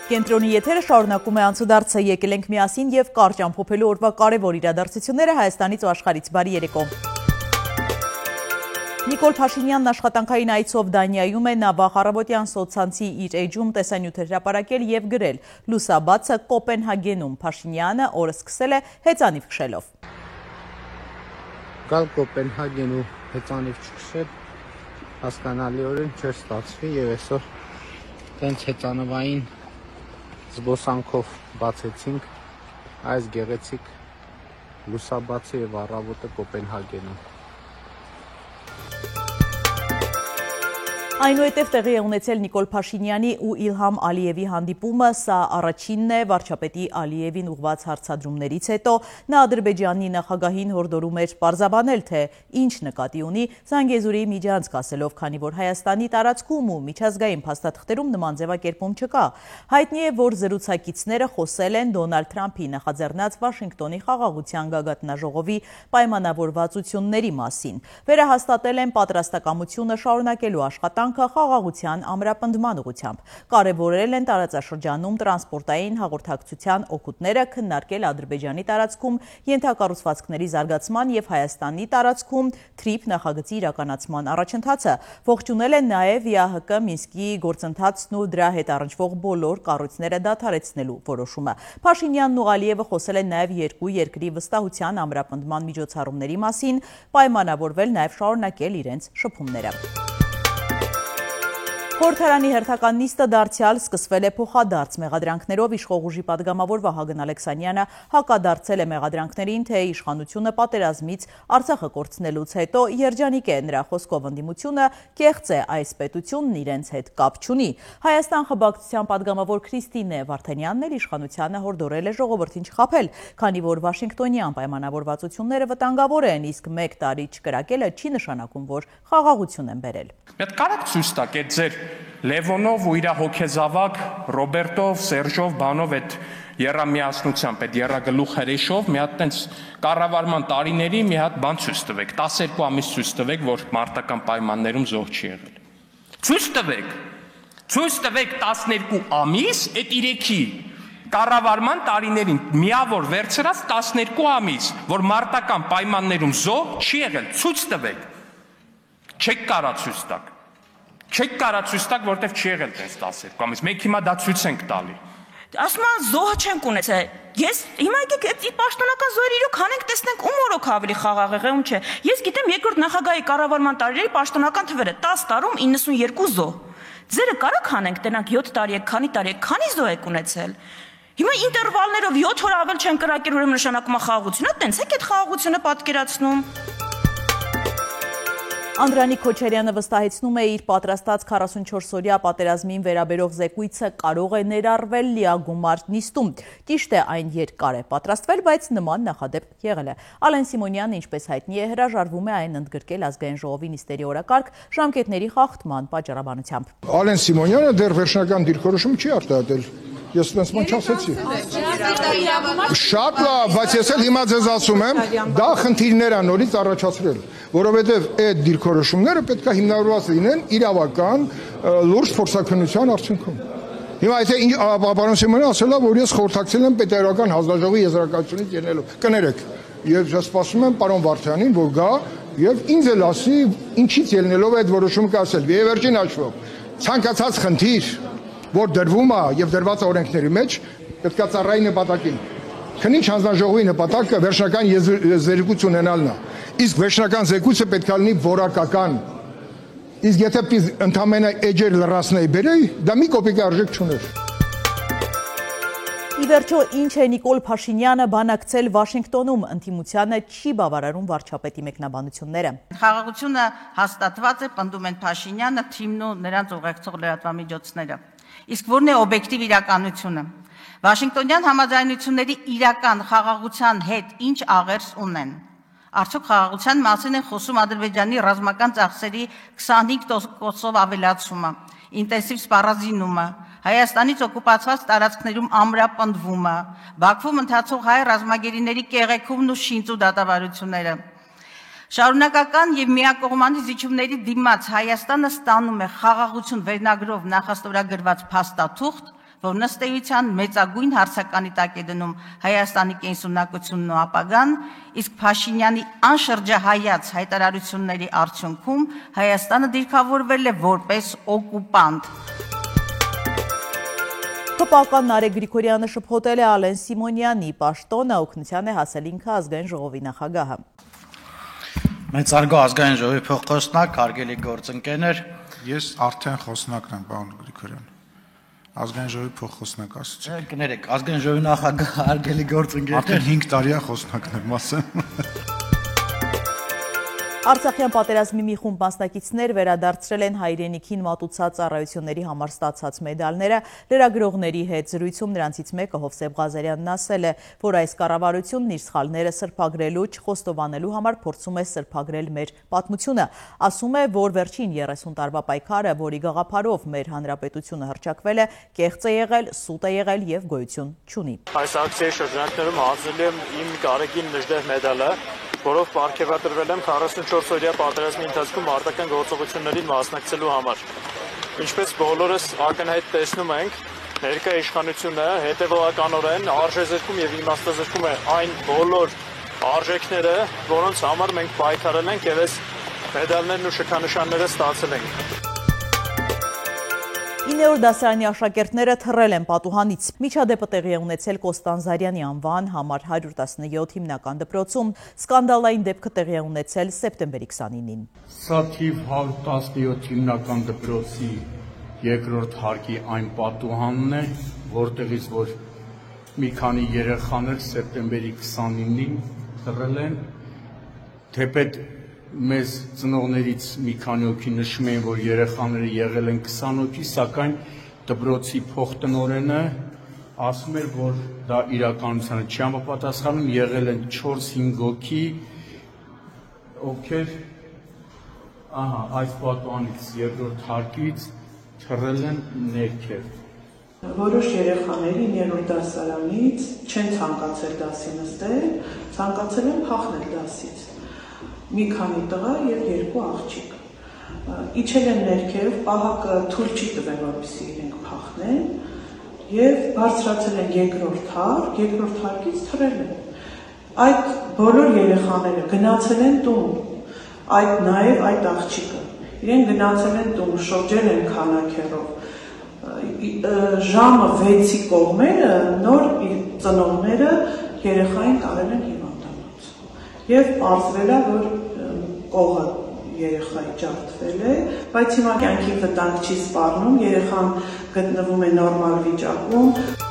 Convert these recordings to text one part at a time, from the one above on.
Կենտրոնի եթերը շարունակում է անցուդարձը, եկել ենք միասին և կարճ ամփոփելու օրվա կարևոր իրադարձությունները Հայաստանից ու աշխարհից։ Բարի երեկո։ Նիկոլ Փաշինյանն աշխատանքային այցով Դանիայում է, նա վաղ առավոտյան սոցցանցի իր էջում տեսանյութ է հրապարակել և գրել. «Լուսաբացը Կոպենհագենում, Փաշինյանը օրը սկսել է հեծանիվ քշելով»։ Գալ Կոպենհագեն ու հեծանիվ չքշել հասկանալիորեն չէր ստացվի և այսօր տենց հեծանվային զբոսանքով բացեցինք այս գեղեցիկ լուսաբացը և առավոտը Կոպենհագենում։ Այնուհետև տեղի է ունեցել Նիկոլ Փաշինյանի ու Իլհամ Ալիևի հանդիպումը, սա առաջինն է վարչապետի Ալիևին ուղղված հարցադրումներից հետո։ Նա Ադրբեջանի նախագահին հորդորում էր պարզաբանել, թե ինչ նկատի ունի Զանգեզուրի միջանցք ասելով, քանի որ Հայաստանի տարածքում ու միջազգային փաստաթղթերում նման ձևակերպում չկա։ Հայտնի է, որ զրուցակիցները խոսել են Դոնալդ Թրամփի նախաձեռնած Վաշինգտոնի խաղաղության գագաթնաժողովի պայմանավորվածությունների մասին։ Վերահաստատել են պատրաստակամությունը շարունակելու աշխատանքը խաղաղության ամրապնդման ուղղությամբ։ Կարևորել են տարածաշրջանում տրանսպորտային հաղորդակցության օգուտները, քննարկել Ադրբեջանի տարածքում ենթակառուցվածքների զարգացման և Հայաստանի տարածքում թրիփ նախագծի իրականացման առաջընթացը։ Ողջունել են նաև ԵԱՀԿ Մինսկի գործընթացն ու դրա հետ առնչվող բոլոր կառույցները դադարեցնելու որոշումը։ Փաշինյանն ու Ալիևը խոսել են նաև երկու երկրի վստահության ամրապնդման միջոցառումների մասին, պայմանավորվել նաև շարունակել իրենց շփումները։ Խորհրդարանի հերթական նիստը դարձյալ սկսվել է փոխադարձ մեղադրանքներով։ Իշխող ուժի պատգամավոր Վահագն Ալեքսանյանը հակադարձել է մեղադրանքներին, թե իշխանությունը պատերազմից Արցախը կորցնելուց հետո երջանիկ է։ Նրա խոսքով ընդդիմությունը կեղծ է, այս պետությունն իրենց հետ կապ չունի։ Հայաստան խմբակցության պատգամավոր Քրիստինե Վարդանյանն էլ իշխանությանը հորդորել է ժողովրդին չխաբել, քանի որ Վաշինգտոնյան պայմանավորվածությունները վտանգավոր են, իսկ մեկ տարի չկրակելը չի նշանակում, որ խաղաղություն են բերել։ Կարաք ցույց տաք այդ ձեր Լևոնով ու իր հոգեզավակ Ռոբերտով, Սերժով, բանով այդ երամիասնությամբ, այդ երագլուխ հրեշով մի հատ տենց կառավարման տարիների մի հատ բան ցույց տվեք, 12 ամիս ցույց տվեք, որ մարտական պայմաններում զոհ չի եղել։ Ցույց տվեք 12 ամիս այդ 3-ի կառավարման տարիներին միավոր վերցրած 12 ամիս, որ մարտական պայմաններում զոհ չի եղել, ցույց տվեք։ Չեք կարա ցույց տակ։ Չեք կարա ցույց տակ, որտեվ չի եղել տես 12 ամիս։ Մենք հիմա դա ցույց ենք տալի։ Ասում են զոհը չենք ունեցել։ Ես հիմա եկեք այդ պաշտոնական զոհերի իրոք հանենք, տեսնենք ում օրոք ավելի խաղաղ եղել, ում չէ։ Ես գիտեմ երկրորդ նախագահի կառավարման տարիների պաշտոնական թվերը 10 տարում 92 զոհ։ Ձերը կարաք հանենք, տենանք 7 տարի, քանի տարի, քանի զոհ եք ունեցել։ Հիմա ինտերվալներով 7 օր ավել չեն կրակել, ուրեմն նշանակում է խաղաղություն, տենց եք այդ խաղաղությունը պատկերացնում։ Անդրանիկ Քոչարյանը վստահեցնում է, իր պատրաստած 44-օրյա պատերազմին վերաբերող զեկույցը կարող է ներառվել լիագումար նիստում։ Ճիշտ է, այն երկար է պատրաստվել, բայց նման նախադեպ եղել է։ Ալեն Սիմոնյանը, ինչպես հայտնի է, հրաժարվում է այն ընդգրկել ազգային ժողովի նիստերի օրակարգ ժամկետների խախտման պատճառաբանությամբ։ Ալեն Սիմոնյանը դեռ վերջնական դիրքորոշում չի արտահայտել։ Ես տենց ման չասեցի։ Շատ լավ, բայց ես էլ հիմա ձեզ ասում եմ, դա խնդիրներ է նորից առաջացրել, որովհետև այդ դիրքորոշումները պետք է հիմնավորված լինեն իրավական լուրջ փորձաքննության արդյունքում։ Հիմա եթե պարոն Սիմոնյանը ասել է, որ ես խորհրդակցել եմ պետական հանձնաժողովի եզրակացությունից ելնելու, կներեք, եւ ես սպասում եմ պարոն Վարդանյանին, որ գա եւ ինձ էլ ասի, ինչից ելնելով այդ որոշումը կասել։ Եվ վերջին հաշվով, ցանկացած խնդիր որ դրվում է եւ դրված օրենքների մեջ պետք է ծառայի նպատակին։ Քննիչ հանձնաժողովի նպատակը վերջնական զեկույց ունենալն է։ Իսկ վերջնական զեկույցը պետք է լինի որակական։ Իսկ եթե ընդամենը էջեր լրացնեի բերեի, դա մի կոպեկի արժեք չուներ։ Ի վերջո, ինչ է Նիկոլ Փաշինյանը բանակցել Վաշինգտոնում, ընդդիմությանը չի բավարարում վարչապետի մեկնաբանությունները։ Խաղաղությունը հաստատված է, պնդում են Փաշինյանը, թիմն ու նրանց ուղեկցող լրատվամիջոցները։ Իսկ որն է օբյեկտիվ իրականությունը։ Վաշինգտոնյան համաձայնությունների իրական խաղաղության հետ ինչ աղերս ունեն։ Արդյոք խաղաղության մասին են խոսում Ադրբեջանի ռազմական ծախսերի 25%-ով ավելացումը, ինտենսիվ սպառազինումը, Հայաստանից օկուպացված տարածքներում ամրապնդվումը, Բաքվում ընթացող հայ ռազմագերիների կեղեքումն ու շինծու դատավարությունները։ Շարունակական եւ միակողմանի զիջումների դիմաց Հայաստանը ստանում է խաղաղություն վերնագրով նախաստորագրված փաստաթուղթ, որ ըստ էության մեծագույն հարցականի տակ է դնում Հայաստանի կենսունակությունն ու ապագան, իսկ Փաշինյանի անշրջահայաց հայտարարությունների արդյունքում Հայաստանը դիրքավորվել է որպես օկուպանտ։ ՀՊԱ-կան Նարեկ Գրիգորյանը շփոթել է Ալեն Սիմոնյանի պաշտոնը, օգնության է հասել ինքը ազգային ժողովի նախագահը։ Մեծարգո ազգային ժողովի փոխխոսնակ, հարգելի գործընկերներ, Ես արդեն խոսնակն եմ, պարոն Գրիգորյան։ Ազգային ժողովի փոխխոսնակ ասացիք։ կներեք, ազգային ժողովի նախագահ, հարգելի գործընկերներ։ Արդեն 5 տարի է խոսնակն եմ ասեմ։ Արցախյան պատերազմի մի խումբ մասնակիցներ վերադարձրել են հայրենիքին մատուցած ծառայությունների համար ստացած մեդալները։ Լրագրողների հետ զրույցում նրանցից մեկը Հովսեփ Ղազարյանն ասել է, որ այս կառավարությունն իր սխալները սրբագրելու, չխոստովանելու համար փորձում է սրբագրել մեր պատմությունը։ Ասում է, որ վերջին 30 տարվա պայքարը, որի գաղափարով մեր հանրապետությունը հռչակվել է, կեղծ է եղել, սուտ է եղել եւ գոյություն չունի։ Այս ակցիայի շրջանակներում հանձնել եմ իմ Գարեգին Նժդեհ մեդալը, որով պարգևատրվել եմ 44-օրյա պատերազմի ընթացքում արտաքին գործողություններին մասնակցելու համար։ Ինչպես բոլորս ակնհայտ տեսնում ենք, ներկա իշխանությունը հետևողականորեն արժեզրկում եւ իմաստազրկում է այն բոլոր արժեքները, որոնց համար մենք պայքարել ենք եւ այս մեդալներն ու շքանշանները ստացել ենք։ 9-րդ դասարանի աշակերտները թռել են պատուհանից։ Միջադեպը տեղի է ունեցել Կոստանդզարյանի անվան համար 117 հիմնական դպրոցում։ Սկանդալային դեպքը տեղի է ունեցել սեպտեմբերի 29-ին։ Սա թիվ 117 հիմնական դպրոցի երկրորդ հարկի այն պատուհանն է, որտեղից որ մի քանի երեխաներ սեպտեմբերի 29-ին թռել են, թեպետ մեզ ծնողներից մի քանի հոգի նշում էին, որ երեխաները եղել են 20 հոգի, սակայն դպրոցի փոխտնօրենը ասում էր, որ դա իրականությանը չի համապատասխանում, եղել են 4-5 հոգի, ովքեր այս պատուհանից երկրորդ հարկից թռել են ներքև։ Որոշ երեխաների 9-րդ դասարանից չեն ցանկացել դասի նստել, ցանկացել են փախնել դասից։ Մի քանի տղա եւ 2 աղջիկ։ Իջել են ներքև, պահակը թույլ չի տվել, որպեսզի իրենք փախնեն, եւ բարձրացել են երկրորդ հարկից թռել են։ Այդ բոլոր երեխաները գնացել են տուն, նաեւ այդ աղջիկը։ Իրենք գնացել են տուն, շրջել են քանակերով։ Ժամը 6-ի կողմերը նոր ծնողները երեխային տարել են հիվանդանոց։ Եվ պարզվել է, որ կողը երեխայի ջարդվել է, բայց հիմա կյանքի վտանգ չի սպառնում, երեխան գտնվում է նորմալ վիճակում։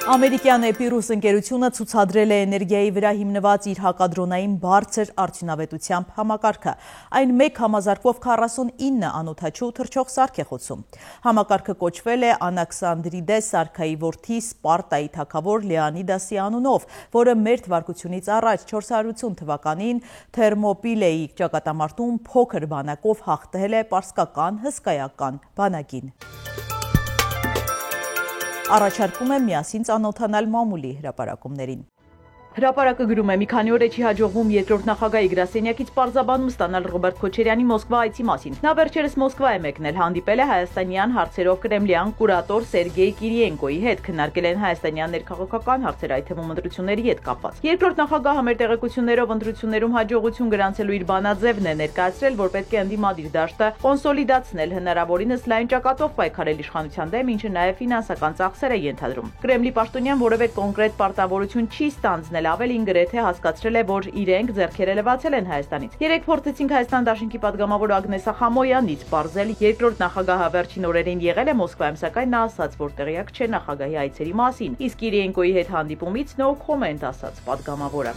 Ամերիկյան Էպիրուս ընկերությունը ցուցադրել է էներգիայի վրա հիմնված իր հակադրոնային բարձր արդյունավետությամբ համակարգը։ Այն մեկ համազարկվով 49 անօդաչու թռչող սարք է խոցում։ Համակարգը կոչվել է Անաքսանդրիդես սարքայի որդի Սպարտայի թագավոր Լեոնիդասի անունով, որը մեր թվարկությունից առաջ 480 թվականին Թերմոպիլեի ճակատամարտում փոքր բանակով հաղթել է պարսկական հսկայական բանակին։ Առաջարկում եմ միասին ծանոթանալ մամուլի հրապարակումներին։ Հրապարակը գրում է, մի քանի օր է չի հաջողվում երկրորդ նախագահի գրասենյակից պարզաբանում ստանալ Ռոբերտ Քոչարյանի Մոսկվա այցի մասին։ Նա վերջերս Մոսկվա է մեկնել, հանդիպել է հայաստանյան հարցերով կրեմլյան կուրատոր Սերգեյ Կիրիենկոյի հետ, քննարկել են հայաստանյան ներքաղաքական հարցեր, այդ թվում ընտրությունների հետ կապված։ Երկրորդ նախագահը մեր տեղեկություններով ընտրություններում հաջողություն գրանցելու իր բանաձևն է ներկայացրել, որ պետք է ընդդիմադիր դաշտը կոնսոլիդացնել, հնարավորինս լայն ճակատով պայքարել իշխանության դեմ, ինչը նաև ֆինանսական ծախսեր է ենթադրում։ Կրեմլի պաշտոնյան որևէ կոնկրետ պարտավորություն չի ստանձնել, ավելին գրեթե հասկացրել է, որ իրենք ձեռքերը լվացել են Հայաստանից։ Երեք փորձեցինք Հայաստան դաշինքի падգամավոր Ագնես Խամոյանից պարզել երկրորդ նախագահը վերջին օրերին եղել է Մոսկվայում, սակայն նա ասաց, որ տեղյակ չէ նախագահի այցերի մասին։ Իսկ Կիրիենկոյի հետ հանդիպումից no comment ասաց падգամավորը։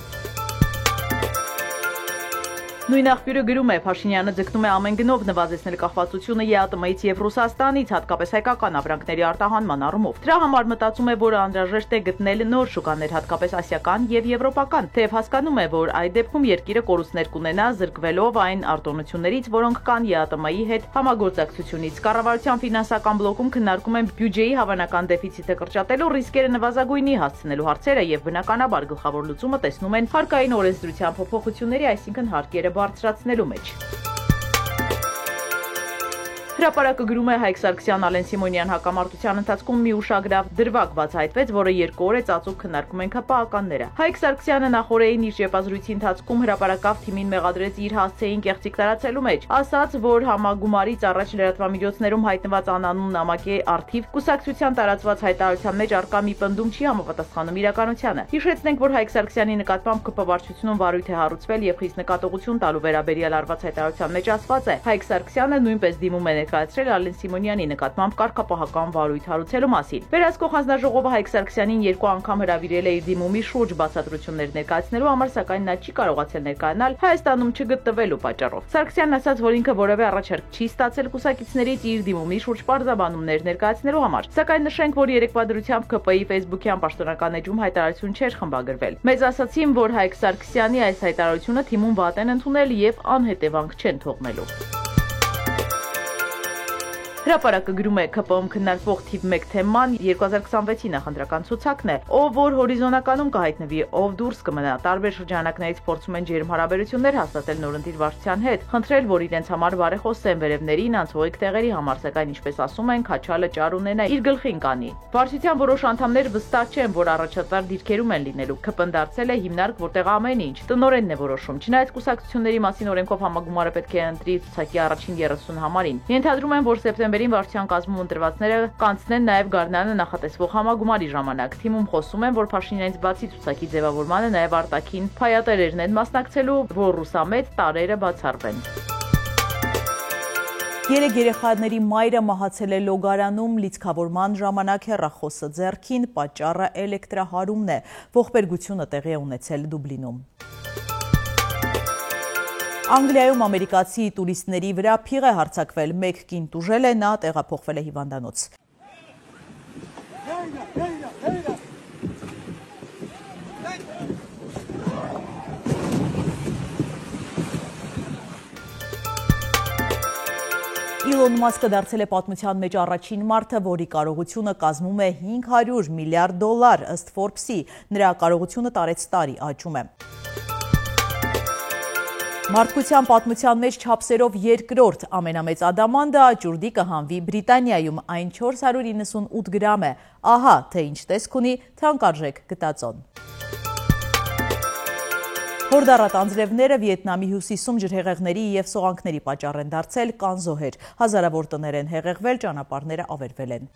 Նույն աղբյուրը գրում է, Փաշինյանը ձգտում է ամեն գնով նվազեցնել կախվածությունը ԵԱՏՄ-ից եւ Ռուսաստանից, հատկապես հայկական ապրանքների արտահանման առումով։ Դրա համար մտածում է, որ անհրաժեշտ է գտնել նոր շուկաներ, հատկապես ասիական եւ եվրոպական, թեև հասկանում է, որ այդ դեպքում երկիրը կորուստներ կունենա զրկվելով այն արտոնություններից, որոնք կան ԵԱՏՄ-ի հետ համագործակցությունից։ Կառավարության ֆինանսական բլոկում քննարկում են բյուջեի հավանական դեֆիցիտը կրճատելու, ռիսկերը նվազագույնի հասցնելու հարցերը եւ բնականաբար գլխավոր լուծումը տեսնում են հարկային օրենսդրության փոփոխությունների, այսինքն հարկերը բարձրացնելու մեջ։ Հրապարակը գրում է Հայկ Սարգսյան Ալեն Սիմոնյան հակամարտության ընթացքում մի ուշագրավ դրվագ բացահայտվեց, որը 2 օր է ծածուկ քննարկում են ԿՊԱ-ականները։ Հայկ Սարգսյանը նախորդին իր ճեպազրույցի ընթացքում հրապարակավ թիմին մեղադրեց իր հասցեին կեղծիք տարածելու մեջ, ասաց, որ համագումարից առաջ լրատվամիջոցներում հայտնված անանուն նամակի առթիվ կուսակցության տարածված հայտարարության մեջ արկա մի պնդում չի համապատասխանում իրականությանը։ Հիշեցնենք, որ Հայկ Սարգսյանի նկատմամբ ԿՊ վարչությունում վարույթ է հարուցվել եւ խիստ նկատողություն տալու վերաբերյալ արված հայտարարության մեջ ասված է. Հայկ Սարգսյանը նույնպես դիմում է ներկայացրել Ալեն Սիմոնյանի նկատմամբ կարգապահական վարույթ հարուցելու մասին։ Վերահսկող հանձնաժողովը Հայկ Սարգսյանին 2 անգամ հրավիրել է իր դիմումի շուրջ բացատրություններ ներկայացնելու համար, սակայն նա չի կարողացել ներկայանալ Հայաստանում չգտնվելու պատճառով։ Սարգսյանն ասաց, որ ինքը որևէ առաջարկ չի ստացել կուսակիցներից իր դիմումի շուրջ պարզաբանումներ ներկայացնելու համար։ Սակայն նշենք, որ երեկվա դրությամբ ԿՊ-ի Facebook-յան պաշտոնական էջում հայտարարություն չէր խմբագրվել։ Մեծ ասացին, որ Հայկ Սարգսյանի այս հայտարարությունը թիմում վատ են ընդունել եւ անհետևանք չեն թողնելու։ Հրապարակը գրում է ԿՊ-ում քննարկվող թիվ 1 թեման 2026-ի նախընտրական ցուցակն է, ով որ հորիզոնականում կհայտնվի, ով դուրս կմնա, տարբեր շրջանակներից փորձում են ջերմ հարաբերություններ հաստատել նորընտիր վարչության հետ, խնդրել, որ իրենց համար բարեխոսեն վերևներին, անցողիկ տեղերի համար, սակայն ինչպես ասում են, քաչալը ճար ունենա իր գլխին կանի։ Վարչության որոշ անդամներ վստահ չեն, որ առաջատար դիրքերում են լինելու։ ԿՊ-ն դարձել է հիմնարկ, որտեղ ամեն ինչ տնօրենն է որոշում։ Չնայած կուսակցությունների մասին օրենքով համագումարը պետք է ընտրի ցուցակի առաջին 30 համարին։ Ենթադրում են, որ սեպտեմբերին վարչության կազմում ընտրվածները կանցնեն նաև Գարնանը նախատեսվող համագումարի ժամանակ։ Թիմում խոսում են, որ Փաշինյանից բացի ցուցակի ձևավորմանը նաև արտաքին փայատերերն են մասնակցելու, որ ռուսամետ տարրերը բացառվեն։ 3 երեխաների մայրը մահացել է Լոգարանում լիցքավորման ժամանակ հեռախոսը ձեռքին, պատճառը էլեկտրահարումն է։ Ողբերգությունը տեղի է ունեցել Դուբլինում։ Անգլիայում ամերիկացի տուրիստների վրա փիղ է հարձակվել, մեկ կին տուժել է, նա տեղափոխվել է հիվանդանոց։ Իլոն Մասկը դարձել է պատմության մեջ առաջին մարդը, որի կարողությունը կազմում է $500 միլիարդ, ըստ Forbes-ի, նրա կարողությունը տարեց տարի աճում է։ Մարդկության պատմության մեջ չափսերով երկրորդ ամենամեծ ադամանդը աճուրդի կհանվի Բրիտանիայում, այն 498 գրամ է, ահա թե ինչ տեսք ունի թանկարժեք գտածոն։ Հորդառատ անձրևները Վիետնամի հյուսիսում ջրհեղեղների և սողանքների պատճառ են դարձել, կան զոհեր, հազարավոր տներ են հեղեղվել, ճանապարհները ավերվել են։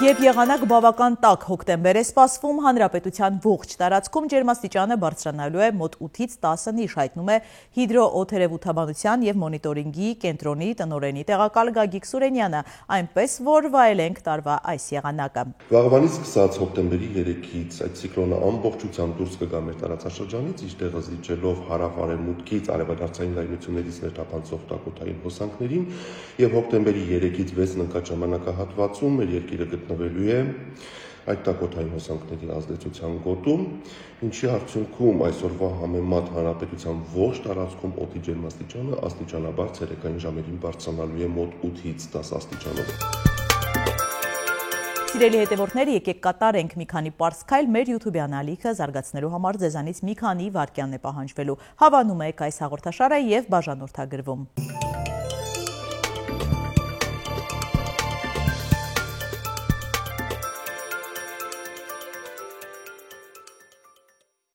Եվ եղանակ բավական տաք հոկտեմբեր է սպասվում, հանրապետության ողջ տարածքում ջերմաստիճանը բարձրանալու է մոտ 8-ից 10 նիշ, հայտնում է հիդրոօթերևութաբանության և մոնիտորինգի կենտրոնի տնօրենի տեղակալ Գագիկ Սուրենյանը, այնպես որ վայելենք տարվա այս եղանակը։ Վաղվանից սկսած հոկտեմբերի 3-ից այդ ցիկլոնը ամբողջությամբ դուրս կգա մեր տարածաշրջանից, իր տեղը զիջելով հարավ-արևմուտքից արևադարձային լայնություններից ներթափանցող տաքոթային հոսանքներին, եւ հոկտեմբերի 3-ից 6-ն ընկած ժամանակահատվածում մեր երկիրը գտնվելու է այդ տաքոթային հոսանքների ազդեցության գոտում, ինչի արդյունքում այսօրվա համեմատ հանրապետության ողջ տարածքում օդի ջերմաստիճանը աստիճանաբար ցերեկային ժամերին բարձրանալու է մոտ 8-ից 10 աստիճանով։ Սիրելի հետևորդներ, եկեք կատարենք մի քանի պարզ քայլ մեր YouTube-յան ալիքը զարգացնելու համար ձեզանից մի քանի վայրկյան է պահանջվելու։ Հավանում եք այս հաղորդաշարը եւ բաժանորդագրվում։